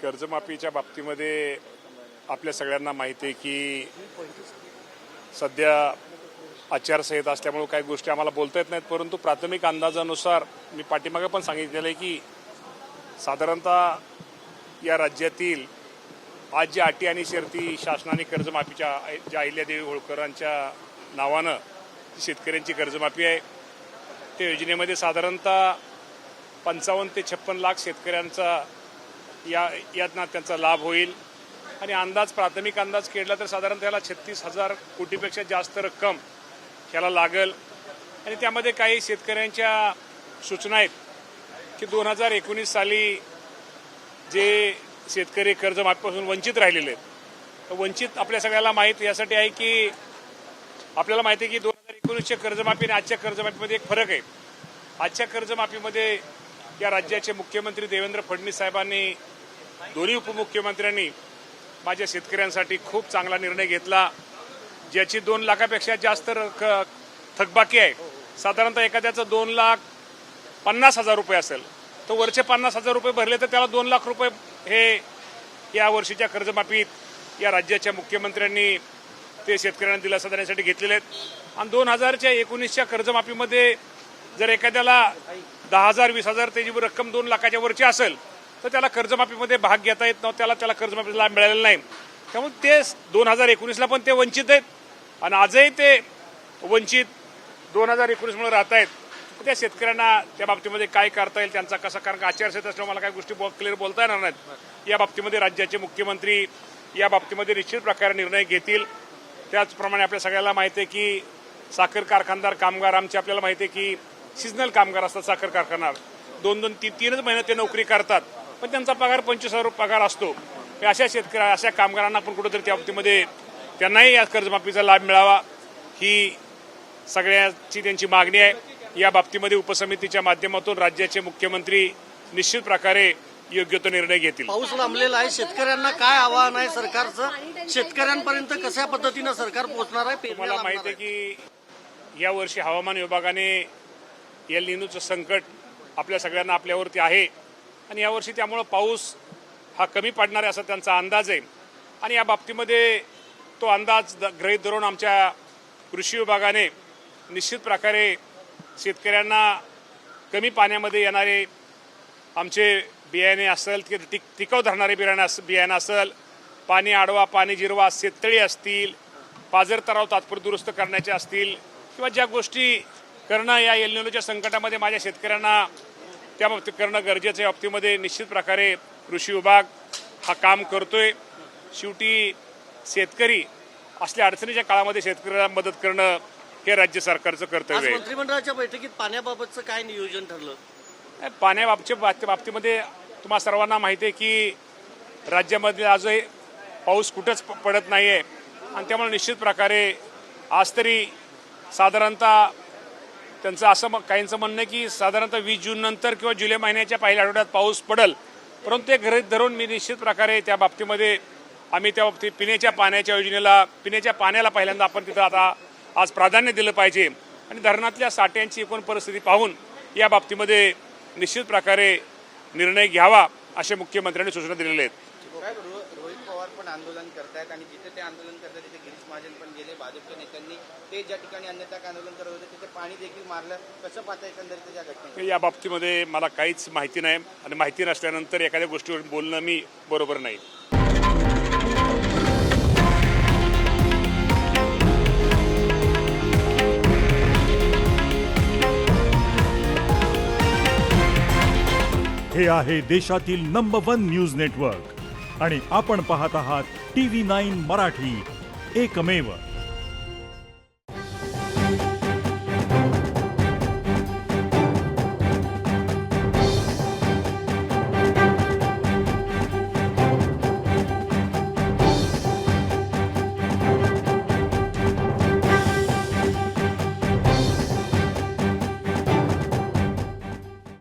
कर्जमाफीच्या बाबतीमध्ये आपल्या सगळ्यांना माहिती आहे की सध्या आचारसंहिता असल्यामुळे काही गोष्टी आम्हाला बोलता येत नाहीत, परंतु प्राथमिक अंदाजानुसार मी पाठीमागे पण सांगितलेलं आहे की साधारणतः या राज्यातील आज ज्या अटी आणि शर्ती शासनाने कर्जमाफीच्या ज्या अहिल्यादेवी होळकरांच्या नावानं शेतकऱ्यांची कर्जमाफी आहे त्या योजनेमध्ये साधारणतः 55 ते 56 लाख शेतकऱ्यांचा यातना त्यांचा लाभ होईल आणि प्राथमिक अंदाज केला तर साधारण त्याला 36,000 कोटीपेक्षा जास्त रक्कम ह्याला लागेल। आणि त्यामध्ये काही शेतकऱ्यांच्या सूचना आहेत की 2019 साली जे शेतकरी कर्जमाफीपासून वंचित राहिलेले आहेत तर वंचित आपल्या सगळ्याला माहीत यासाठी आहे की आपल्याला माहिती आहे की 2019च्या कर्जमाफी आणि आजच्या कर्जमाफीमध्ये एक फरक आहे। आजच्या कर्जमाफीमध्ये या राज्याचे मुख्यमंत्री देवेंद्र फडणवीस साहेबांनी दोन्ही उपमुख्यमंत्र्यांनी माझ्या शेतकऱ्यांसाठी खूप चांगला निर्णय घेतला, ज्याची 2 लाखापेक्षा जास्त थकबाकी आहे। साधारणतः एखाद्याचं 2,50,000 रुपये असेल तर वरचे 50,000 रुपये भरले तर त्याला 2 लाख रुपये हे या वर्षीच्या कर्जमाफीत या राज्याच्या मुख्यमंत्र्यांनी ते शेतकऱ्यांना दिलासा देण्यासाठी घेतलेले आहेत। आणि 2019च्या कर्जमाफीमध्ये जर एखाद्याला 10,000 20,000 त्याची रक्कम 2 लाखाच्या वरची असेल तर त्याला कर्जमाफीमध्ये भाग घेता येत नव्हता, त्याला कर्जमाफीचा लाभ मिळालेला नाही। त्यामुळे ते 2019ला पण ते वंचित आहेत आणि आजही ते वंचित 2019 मुळे राहत आहेत। त्या शेतकऱ्यांना त्या बाबतीमध्ये काय करता येईल त्यांचा कसा, कारण का आचारसंहिता असल्यामुळे मला काही गोष्टी क्लिअर बोलता येणार नाहीत। या बाबतीमध्ये राज्याचे मुख्यमंत्री या बाबतीमध्ये निश्चित प्रकारे निर्णय घेतील। त्याचप्रमाणे आपल्या सगळ्याला माहिती आहे की साखर कारखानदार कामगार आमचे आपल्याला माहिती आहे की सीझनल कामगार असतात, साखर कारखानदार 2-2, 3-3 महिने ते नोकरी करतात पण त्यांचा पगार 25,000 पगार असतो। अशा अशा कामगारांना पण कुठेतरी त्या बाबतीमध्ये त्यांनाही या कर्जमाफीचा लाभ मिळावा ही सगळ्याची त्यांची मागणी आहे। या बाबतीमध्ये उपसमितीच्या माध्यमातून राज्याचे मुख्यमंत्री निश्चित प्रकारे योग्य तो निर्णय घेतील। पाऊस लांबलेला आहे, शेतकऱ्यांना काय आव्हान आहे सरकारचं, शेतकऱ्यांपर्यंत कशा पद्धतीनं सरकार पोहोचणार आहे? तुम्हाला माहिती आहे की यावर्षी हवामान विभागाने एल निनोचं संकट आपल्या सगळ्यांना आपल्यावरती आहे आणि यावर्षी त्यामुळं पाऊस हा कमी पडणार आहे असा त्यांचा अंदाज आहे। आणि या बाबतीमध्ये तो अंदाज गृहीत धरून आमच्या कृषी विभागाने निश्चित प्रकारे शेतकऱ्यांना कमी पाण्यामध्ये येणारे आमचे बियाणे असेल की टिकाव धरणारे बियाणं असेल, पाणी आडवा पाणी जिरवा शेततळी असतील, पाझर तलाव तात्पुरते दुरुस्त करण्याचे असतील किंवा ज्या गोष्टी करणं या एल निनोच्या संकटामध्ये माझ्या शेतकऱ्यांना त्या बाबतीत करणं गरजेचं आहे। बाबतीमध्ये निश्चित प्रकारे कृषी विभाग हा काम करतोय। शेवटी शेतकरी असल्या अडचणीच्या काळामध्ये शेतकऱ्यांना मदत करणं हे राज्य सरकारचं कर्तव्य आहे। मंत्रिमंडळाच्या बैठकीत पाण्याबाबतचं काय नियोजन ठरलं? पाण्याबाबतच्या बाबतीमध्ये तुम्हा सर्वांना माहिती आहे की राज्यामध्ये आजही पाऊस कुठंच पडत नाही आहे आणि त्यामुळे निश्चित प्रकारे आज तरी साधारणतः त्यांचं असं काहींचं म्हणणं आहे की साधारणतः 20 जून नंतर किंवा जुलै महिन्याच्या पहिल्या आठवड्यात पाऊस पडेल, परंतु ते गृहीत धरून मी निश्चित प्रकारे त्या बाबतीमध्ये आम्ही त्या बाबतीत पिण्याच्या पाण्याला पहिल्यांदा आपण तिथं आता आज प्राधान्य दिलं पाहिजे आणि धरणातल्या साठ्यांची एकूण परिस्थिती पाहून या बाबतीमध्ये निश्चित प्रकारे निर्णय घ्यावा असे मुख्यमंत्र्यांनी सूचना दिलेल्या आहेत। रोहित पवार पण आंदोलन करतायत आणि जिथे ते आंदोलन करतात तिथे गिरीश महाजन पण गेले, भाजपच्या नेत्यांनी ते ज्या ठिकाणी अन्यथा आंदोलन करत होते तिथे पाणी देखील मारलं, कसं पाहता एकंदरीत त्या घटनेत? या बाबतीमध्ये मला काहीच माहिती नाही आणि माहिती नसल्यानंतर एखाद्या गोष्टीवर बोलणं मी बरोबर नाही। हे आहे देशातील नंबर 1 न्यूज नेटवर्क आणि आपण पाहत आहात TV9 मराठी, एकमेव।